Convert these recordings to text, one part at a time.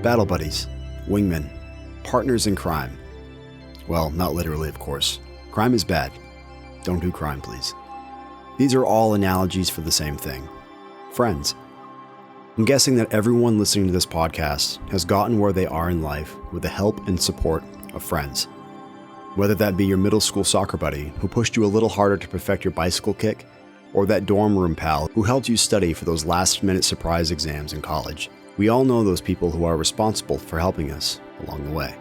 battle buddies, wingmen, partners in crime. Well, not literally, of course. Crime is bad. Don't do crime, please. These are all analogies for the same thing. Friends. I'm guessing that everyone listening to this podcast has gotten where they are in life with the help and support of friends. Whether that be your middle school soccer buddy who pushed you a little harder to perfect your bicycle kick, or that dorm room pal who helped you study for those last-minute surprise exams in college. We all know those people who are responsible for helping us along the way.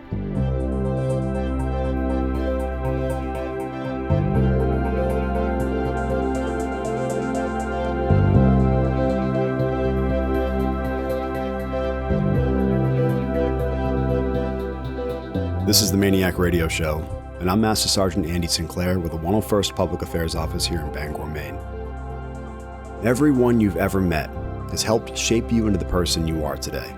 This is the MAINEiac Radio Show, and I'm Master Sergeant Andy Sinclair with the 101st Public Affairs Office here in Bangor, Maine. Everyone you've ever met has helped shape you into the person you are today.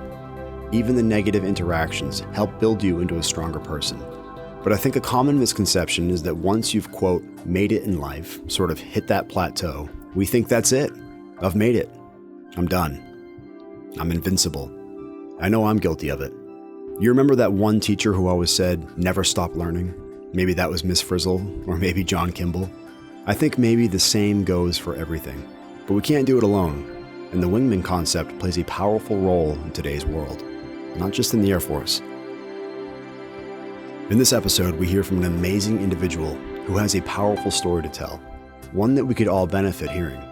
Even the negative interactions help build you into a stronger person. But I think a common misconception is that once you've, quote, made it in life, sort of hit that plateau, we think that's it. I've made it. I'm done. I'm invincible. I know I'm guilty of it. You remember that one teacher who always said, never stop learning? Maybe that was Miss Frizzle, or maybe John Kimball. I think maybe the same goes for everything. But we can't do it alone, and the wingman concept plays a powerful role in today's world, not just in the Air Force. In this episode, we hear from an amazing individual who has a powerful story to tell, one that we could all benefit hearing,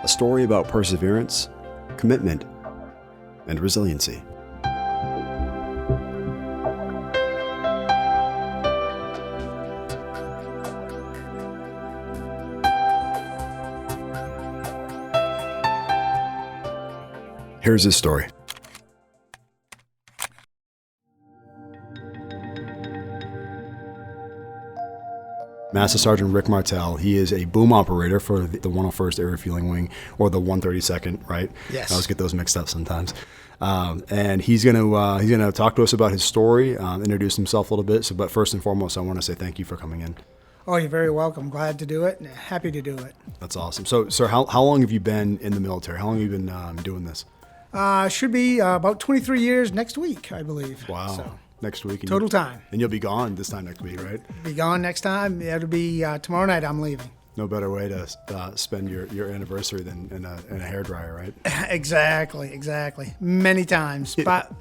a story about perseverance, commitment, and resiliency. Here's his story. Master Sergeant Rick Martell, he is a boom operator for the 101st Air Refueling Wing, or the 132nd, right? Yes. I always get those mixed up sometimes. And he's gonna talk to us about his story, introduce himself a little bit. So, but first and foremost, I want to say thank you for coming in. Oh, you're very welcome. Glad to do it and happy to do it. That's awesome. So, sir, how long have you been in the military? How long have you been doing this? Should be about 23 years next week, I believe. Wow. So, next week. total time. And you'll be gone this time next week, right? Be gone next time. It'll be tomorrow night I'm leaving. No better way to spend your anniversary than in a hairdryer, right? Exactly. Many times. But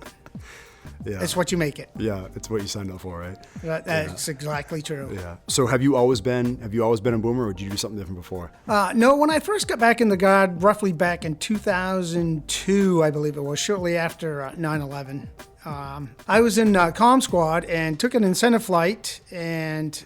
yeah. It's what you make it. Yeah, it's what you signed up for, right? That's exactly true. Yeah. So have you always been a boomer, or did you do something different before? No, when I first got back in the Guard, roughly back in 2002, I believe it was, shortly after 9/11, I was in Comm Squad and took an incentive flight, and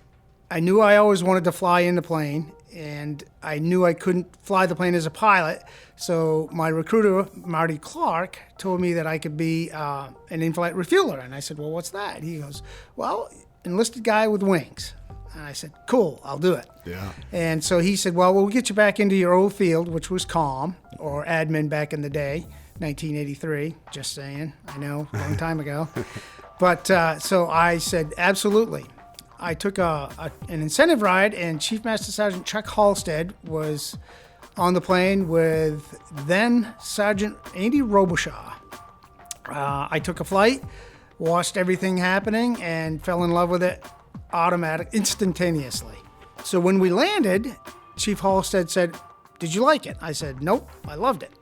I knew I always wanted to fly in the plane, and I knew I couldn't fly the plane as a pilot. So my recruiter, Marty Clark, told me that I could be an in-flight refueler. And I said, well, what's that? He goes, well, enlisted guy with wings. And I said, cool, I'll do it. Yeah. And so he said, well, we'll get you back into your old field, which was comm, or admin back in the day, 1983. Just saying, I know, long time ago. But so I said, absolutely. I took an incentive ride, and Chief Master Sergeant Chuck Halstead was on the plane with then Sergeant Andy Robichaud. I took a flight, watched everything happening, and fell in love with it instantaneously. So when we landed, Chief Halstead said, did you like it? I said, nope, I loved it.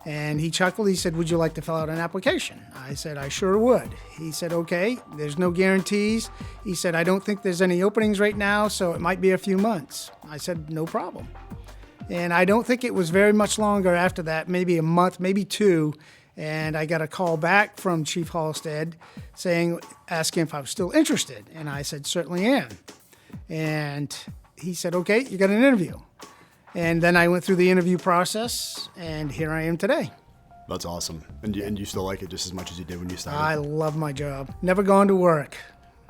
And he chuckled. He said, would you like to fill out an application? I said, I sure would. He said, okay, there's no guarantees. He said, I don't think there's any openings right now, so it might be a few months. I said, no problem. And I don't think it was very much longer after that, maybe a month, maybe two, and I got a call back from Chief Halstead asking if I was still interested. And I said, certainly am. And he said, okay, you got an interview. And then I went through the interview process, and here I am today. That's awesome. And you still like it just as much as you did when you started? I love my job. Never gone to work.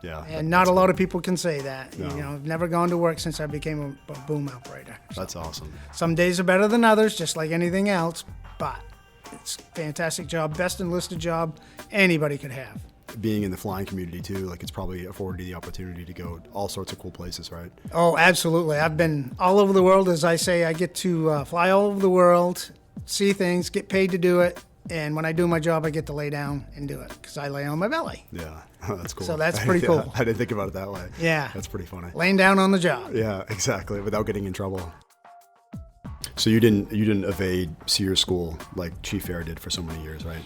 Yeah. And not a lot of people can say that. No. You know, I've never gone to work since I became a boom operator. That's awesome. Some days are better than others, just like anything else, but it's a fantastic job, best enlisted job anybody could have. Being in the flying community too, like it's probably afforded you the opportunity to go all sorts of cool places, right? Oh, absolutely. I've been all over the world. As I say, I get to fly all over the world, see things, get paid to do it. And when I do my job, I get to lay down and do it because I lay on my belly. Yeah, that's cool. So that's pretty cool. I didn't think about it that way. Yeah. That's pretty funny. Laying down on the job. Yeah, exactly, without getting in trouble. So you didn't evade SEER school like Chief Fair did for so many years, right?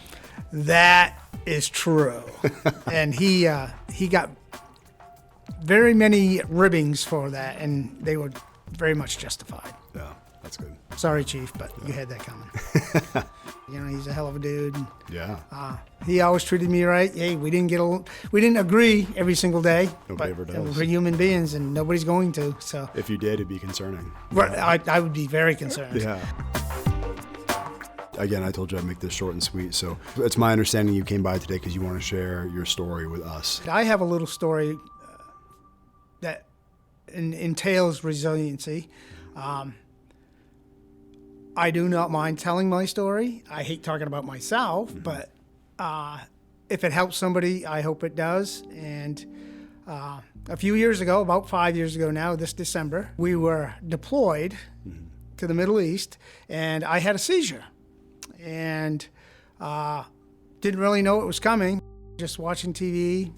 That is true. And he got very many ribbings for that, and they were very much justified. Yeah, that's good. Sorry, Chief, but you had that coming. He's a hell of a dude. And, Yeah. he always treated me right. Hey, we didn't agree every single day. Nobody but ever does. We're human beings, and nobody's going to. So If you did, it'd be concerning. I would be very concerned. Yeah. Again, I told you I'd make this short and sweet. So it's my understanding you came by today because you want to share your story with us. I have a little story that entails resiliency. I do not mind telling my story. I hate talking about myself, but if it helps somebody, I hope it does. And a few years ago, about 5 years ago now, this December, we were deployed to the Middle East, and I had a seizure. And didn't really know it was coming, just watching TV.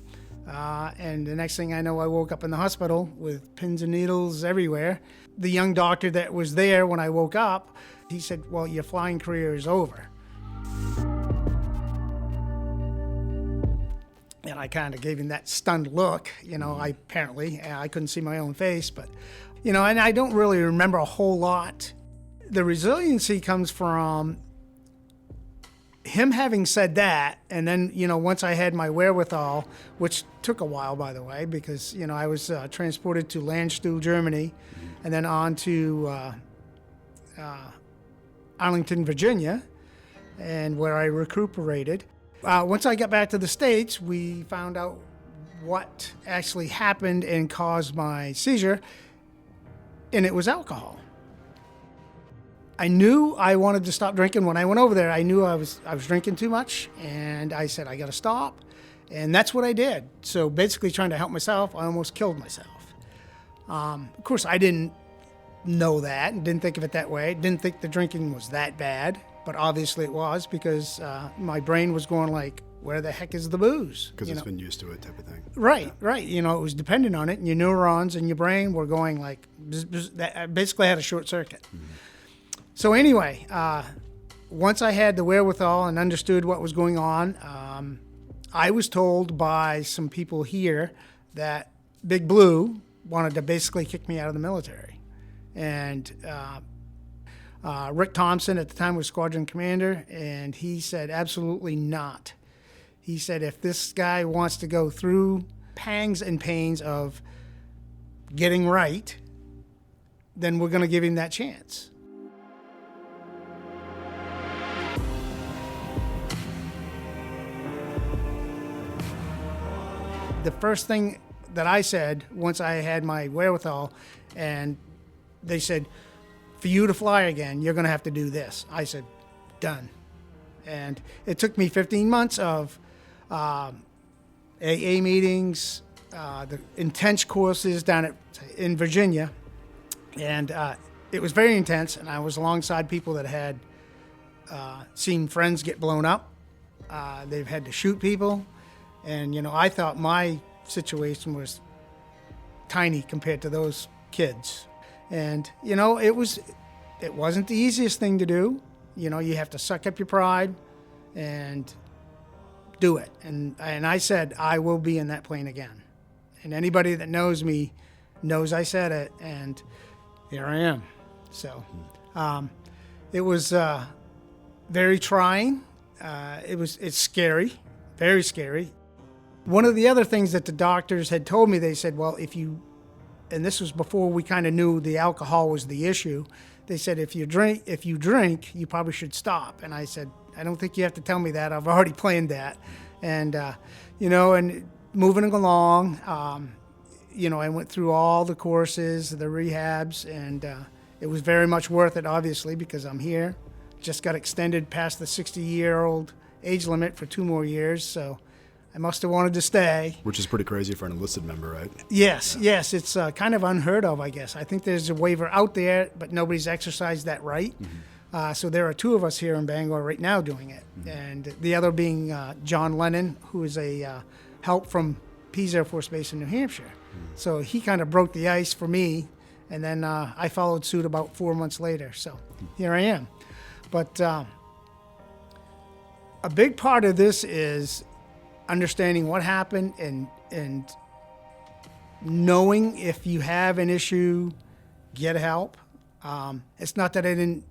And the next thing I know, I woke up in the hospital with pins and needles everywhere. The young doctor that was there when I woke up, he said, well, your flying career is over. And I kind of gave him that stunned look, I couldn't see my own face, but, and I don't really remember a whole lot. The resiliency comes from him having said that, and then, once I had my wherewithal, which took a while, by the way, because, I was transported to Landstuhl, Germany, and then on to Arlington, Virginia, and where I recuperated. Once I got back to the States, we found out what actually happened and caused my seizure, and it was alcohol. I knew I wanted to stop drinking when I went over there. I knew I was drinking too much, and I said, I got to stop. And that's what I did. So basically trying to help myself, I almost killed myself. Of course, I didn't know that and didn't think of it that way. Didn't think the drinking was that bad, but obviously it was because my brain was going like, where the heck is the booze? Because it's been used to it type of thing. Right. It was dependent on it, and your neurons in your brain were going like, bzz, bzz, that I basically had a short circuit. Mm-hmm. So anyway, once I had the wherewithal and understood what was going on, I was told by some people here that Big Blue wanted to basically kick me out of the military. And Rick Thompson at the time was squadron commander, and he said, absolutely not. He said, if this guy wants to go through pangs and pains of getting right, then we're going to give him that chance. The first thing that I said once I had my wherewithal, and they said, for you to fly again, you're going to have to do this. I said, done. And it took me 15 months of AA meetings, the intense courses down in Virginia. And it was very intense, and I was alongside people that had seen friends get blown up. They've had to shoot people. And, I thought my situation was tiny compared to those kids. And, it wasn't the easiest thing to do. You have to suck up your pride and do it. And I said, I will be in that plane again. And anybody that knows me knows I said it, and here I am. So it was very trying. It's scary, very scary. One of the other things that the doctors had told me, they said, well, and this was before we kind of knew the alcohol was the issue, they said, if you drink, you probably should stop. And I said, I don't think you have to tell me that. I've already planned that. And, and moving along, I went through all the courses, the rehabs, and it was very much worth it, obviously, because I'm here. Just got extended past the 60-year-old age limit for 2 more years, so I must have wanted to stay. Which is pretty crazy for an enlisted member, right? Yes, it's kind of unheard of, I guess. I think there's a waiver out there, but nobody's exercised that right. So there are two of us here in Bangor right now doing it. And the other being John Lennon, who is a help from Pease Air Force Base in New Hampshire. So he kind of broke the ice for me. And then I followed suit about 4 months later. So here I am. But a big part of this is understanding what happened and knowing if you have an issue, get help. It's not that I didn't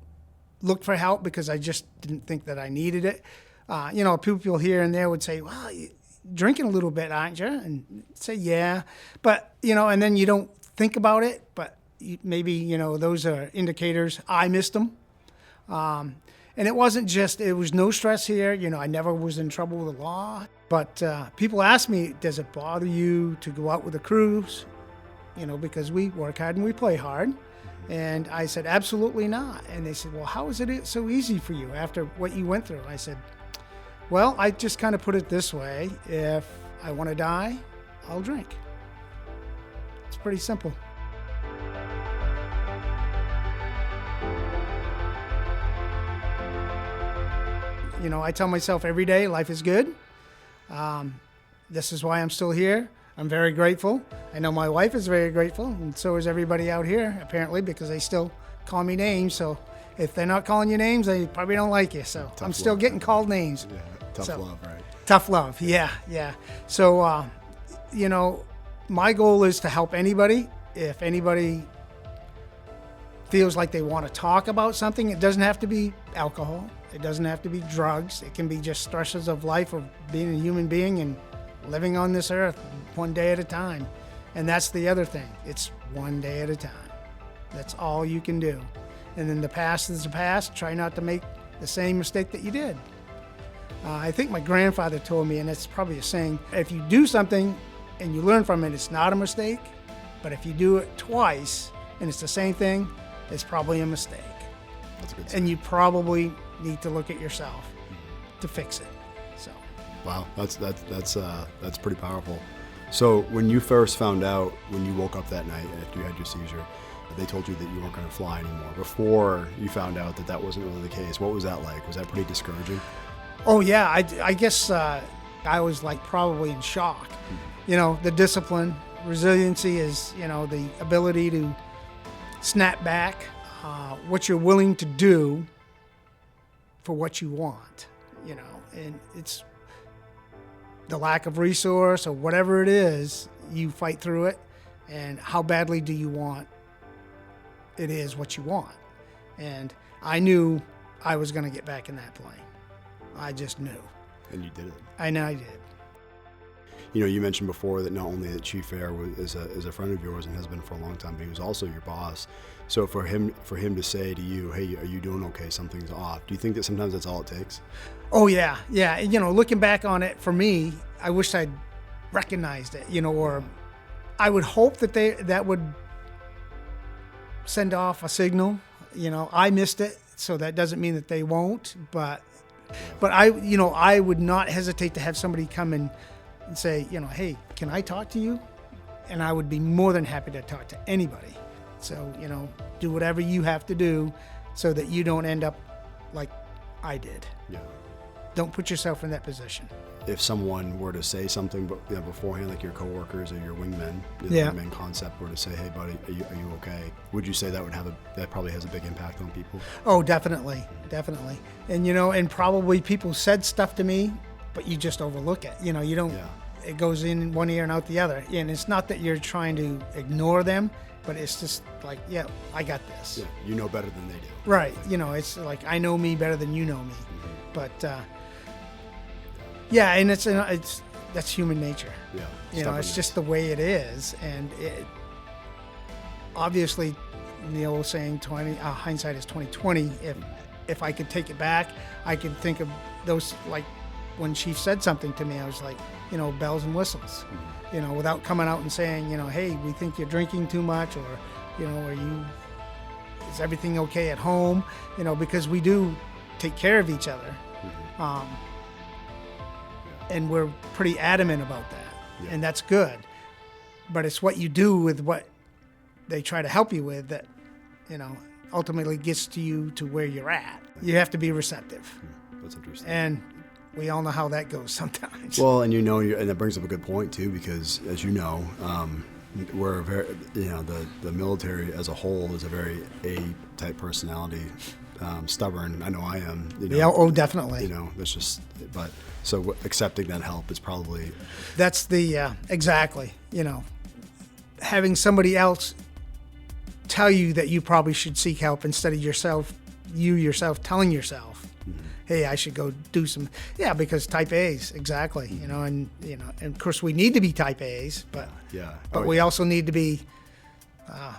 look for help because I just didn't think that I needed it. People here and there would say, well, you're drinking a little bit, aren't you? And say, yeah. But, and then you don't think about it. But maybe, those are indicators. I missed them. And it was no stress here. I never was in trouble with the law. But people ask me, does it bother you to go out with the crews? Because we work hard and we play hard. And I said, absolutely not. And they said, well, how is it so easy for you after what you went through? I said, well, I just kind of put it this way. If I want to die, I'll drink. It's pretty simple. I tell myself every day, life is good. This is why I'm still here. I'm very grateful. I know my wife is very grateful, and so is everybody out here, apparently, because they still call me names. So if they're not calling you names, they probably don't like you. So I'm still getting called names. Yeah, tough love, right? Tough love, yeah. So, my goal is to help anybody. If anybody feels like they want to talk about something, it doesn't have to be alcohol. It doesn't have to be drugs. It can be just stresses of life, of being a human being and living on this earth one day at a time. And that's the other thing. It's one day at a time. That's all you can do. And then the past is the past. Try not to make the same mistake that you did. I think my grandfather told me, and it's probably a saying, if you do something and you learn from it, it's not a mistake. But if you do it twice and it's the same thing, it's probably a mistake. That's a good saying. And you probably need to look at yourself to fix it. So. Wow, that's pretty powerful. So when you first found out, when you woke up that night after you had your seizure, they told you that you weren't going to fly anymore. Before you found out that wasn't really the case, what was that like? Was that pretty discouraging? Oh yeah, I guess I was probably in shock. The discipline, resiliency is the ability to snap back, what you're willing to do for what you want, and it's the lack of resource or whatever it is, you fight through it, and how badly do you want it is what you want. And I knew I was going to get back in that plane. I just knew. And you did it. I know I did. You mentioned before that not only that Chief Air is a friend of yours and has been for a long time, but he was also your boss. So for him to say to you, hey, are you doing okay? Something's off. Do you think that sometimes that's all it takes? Oh, yeah. Yeah. Looking back on it, for me, I wish I'd recognized it, or I would hope that would send off a signal. I missed it, so that doesn't mean that they won't. But I would not hesitate to have somebody come in and say, hey, can I talk to you? And I would be more than happy to talk to anybody. So, do whatever you have to do so that you don't end up like I did. Yeah. Don't put yourself in that position. If someone were to say something beforehand, like your coworkers or your wingmen, the wingman concept were to say, hey, buddy, are you okay? Would you say that probably has a big impact on people? Oh, definitely. Definitely. And, and probably people said stuff to me, but you just overlook it. You don't, it goes in one ear and out the other. And it's not that you're trying to ignore them, but it's just like, yeah, I got this. Yeah, you know better than they do. Right. It's like, I know me better than you know me. Mm-hmm. But, yeah, and that's human nature. Yeah. It's just the way it is. And it, obviously, the old saying, hindsight is 20/20. If I could take it back, I could think of those, like when Chief said something to me, I was like, bells and whistles. Mm-hmm. Without coming out and saying, hey, we think you're drinking too much, or, is everything okay at home? Because we do take care of each other. Mm-hmm. And we're pretty adamant about that, and that's good. But it's what you do with what they try to help you with that, ultimately gets to you to where you're at. You have to be receptive. That's interesting. And we all know how that goes sometimes. Well, and and that brings up a good point too, because as you know, we're very, the military as a whole is a very A-type personality, stubborn. I know I am. Yeah, definitely. That's just, but so accepting that help is probably. That's the, exactly, having somebody else tell you that you probably should seek help instead of you yourself telling yourself, hey, I should go do some, because type A's, exactly, and of course we need to be type A's, but we also need to be,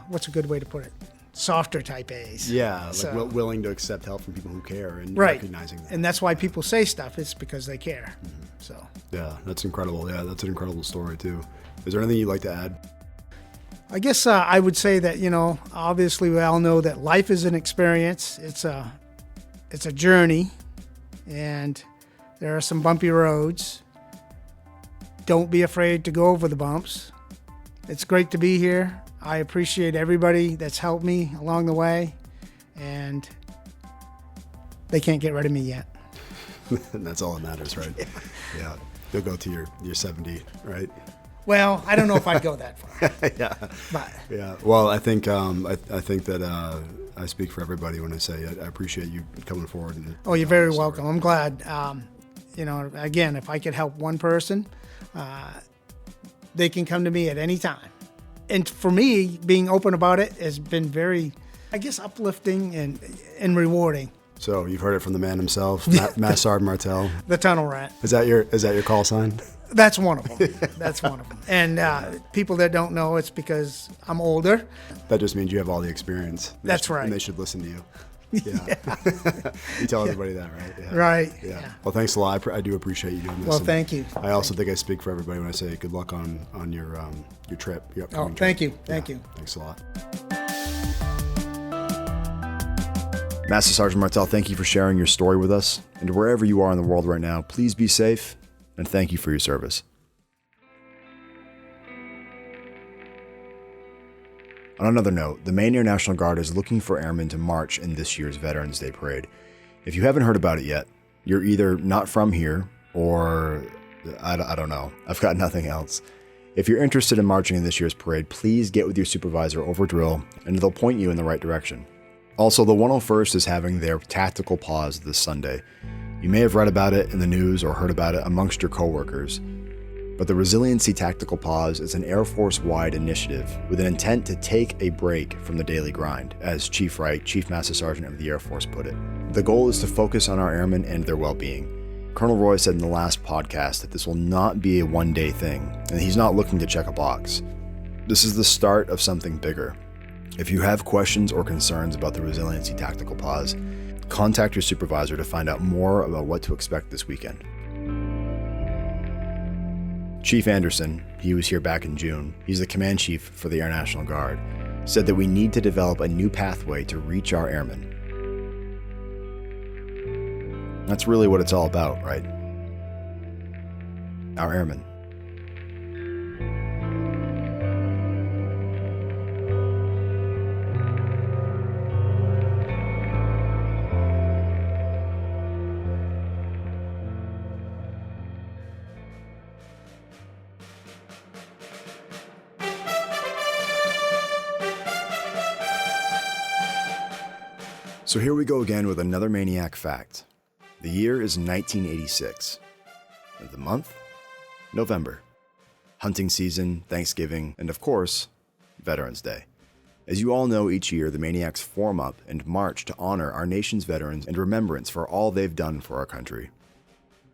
what's a good way to put it? Softer type A's. Yeah, willing to accept help from people who care and right. recognizing that. And that's why people say stuff, it's because they care, so. Yeah, that's incredible. Yeah, that's an incredible story too. Is there anything you'd like to add? I guess I would say that, obviously we all know that life is an experience. It's a journey, and there are some bumpy roads. Don't be afraid to go over the bumps. It's great to be here. I appreciate everybody that's helped me along the way, and they can't get rid of me yet. And that's all that matters, right? Yeah. You'll go to your 70, right? Well, I don't know if I'd go that far. Yeah. But. Yeah. Well, I think I think that I speak for everybody when I say I appreciate you coming forward. Oh, you're very welcome. I'm glad. Again, if I could help one person, they can come to me at any time. And for me, being open about it has been very, I guess, uplifting and rewarding. So you've heard it from the man himself, Master Sergeant Martel. The Tunnel Rat. Is that your call sign? That's one of them. That's one of them. And people that don't know, it's because I'm older. That just means you have all the experience. That's right. And they should listen to you. Yeah. You tell everybody that, right? Yeah. Right. Yeah. Well, thanks a lot. I do appreciate you doing this. Well, thank you. I also think I speak for everybody when I say good luck on your trip. Your upcoming thank trip. you. Thank you. Thanks a lot. Master Sergeant Martel, thank you for sharing your story with us. And wherever you are in the world right now, please be safe, and thank you for your service. On another note, the Maine Air National Guard is looking for airmen to march in this year's Veterans Day Parade. If you haven't heard about it yet, you're either not from here or I don't know. I've got nothing else. If you're interested in marching in this year's parade, please get with your supervisor over drill and they'll point you in the right direction. Also, the 101st is having their tactical pause this Sunday. You may have read about it in the news or heard about it amongst your coworkers. But the Resiliency Tactical Pause is an Air Force-wide initiative with an intent to take a break from the daily grind, as Chief Wright, Chief Master Sergeant of the Air Force, put it. The goal is to focus on our airmen and their well-being. Colonel Roy said in the last podcast that this will not be a one-day thing, and he's not looking to check a box. This is the start of something bigger. If you have questions or concerns about the Resiliency Tactical Pause, contact your supervisor to find out more about what to expect this weekend. Chief Anderson, he was here back in June, he's the command chief for the Air National Guard, said that we need to develop a new pathway to reach our airmen. That's really what it's all about, right? Our airmen. So here we go again with another MAINEiac fact. The year is 1986. And the month? November. Hunting season, Thanksgiving, and of course, Veterans Day. As you all know, each year the MAINEiacs form up and march to honor our nation's veterans and remembrance for all they've done for our country.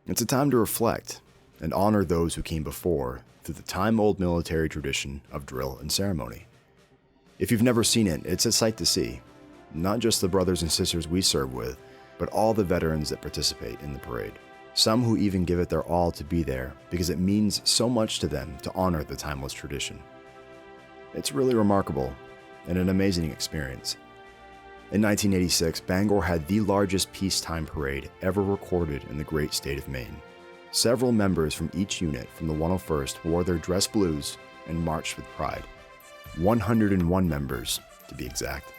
It's a time to reflect and honor those who came before through the time-old military tradition of drill and ceremony. If you've never seen it, it's a sight to see. Not just the brothers and sisters we serve with, but all the veterans that participate in the parade. Some who even give it their all to be there because it means so much to them to honor the timeless tradition. It's really remarkable and an amazing experience. In 1986, Bangor had the largest peacetime parade ever recorded in the great state of Maine. Several members from each unit from the 101st wore their dress blues and marched with pride. 101 members, to be exact.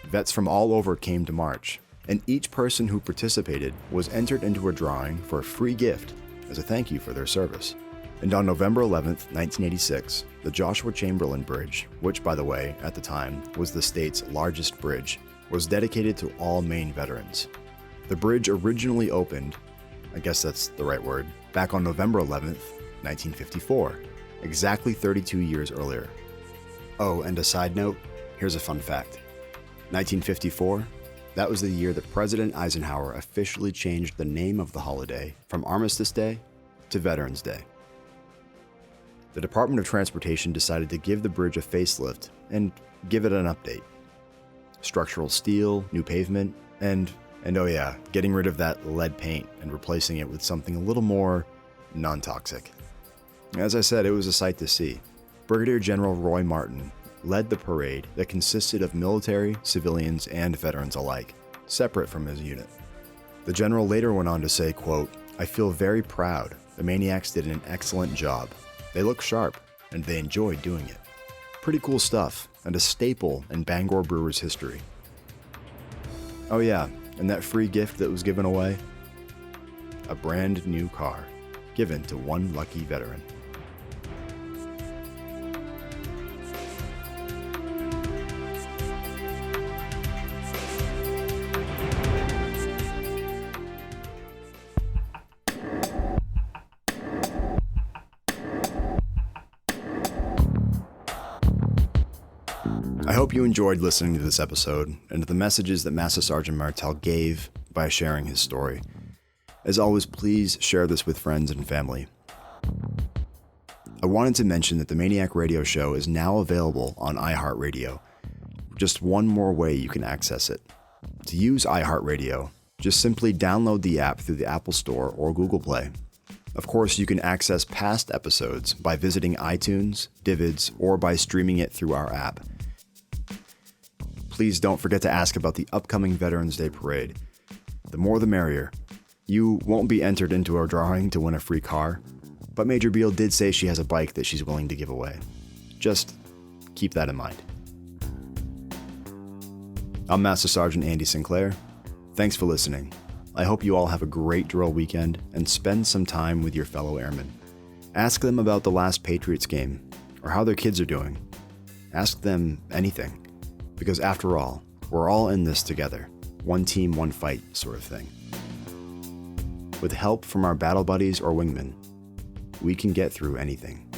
Vets from all over came to march, and each person who participated was entered into a drawing for a free gift as a thank you for their service. And on November 11th, 1986, the Joshua Chamberlain Bridge, which, by the way, at the time, was the state's largest bridge, was dedicated to all Maine veterans. The bridge originally opened, I guess that's the right word, back on November 11th, 1954, exactly 32 years earlier. Oh, and a side note, here's a fun fact. 1954, that was the year that President Eisenhower officially changed the name of the holiday from Armistice Day to Veterans Day. The Department of Transportation decided to give the bridge a facelift and give it an update. Structural steel, new pavement, and oh yeah, getting rid of that lead paint and replacing it with something a little more non-toxic. As I said, it was a sight to see. Brigadier General Roy Martin led the parade that consisted of military, civilians, and veterans alike, separate from his unit. The general later went on to say, quote, "I feel very proud. The MAINEiacs did an excellent job. They look sharp, and they enjoyed doing it." Pretty cool stuff, and a staple in Bangor Brewers history. Oh yeah, and that free gift that was given away? A brand new car, given to one lucky veteran. I hope you enjoyed listening to this episode and to the messages that Master Sergeant Martel gave by sharing his story. As always, please share this with friends and family. I wanted to mention that the MAINEiac Radio Show is now available on iHeartRadio. Just one more way you can access it. To use iHeartRadio, just simply download the app through the Apple Store or Google Play. Of course, you can access past episodes by visiting iTunes, Divids, or by streaming it through our app. Please don't forget to ask about the upcoming Veterans Day Parade. The more the merrier. You won't be entered into a drawing to win a free car, but Major Beale did say she has a bike that she's willing to give away. Just keep that in mind. I'm Master Sergeant Andy Sinclair. Thanks for listening. I hope you all have a great drill weekend and spend some time with your fellow airmen. Ask them about the last Patriots game or how their kids are doing. Ask them anything. Because after all, we're all in this together. One team, one fight sort of thing. With help from our battle buddies or wingmen, we can get through anything.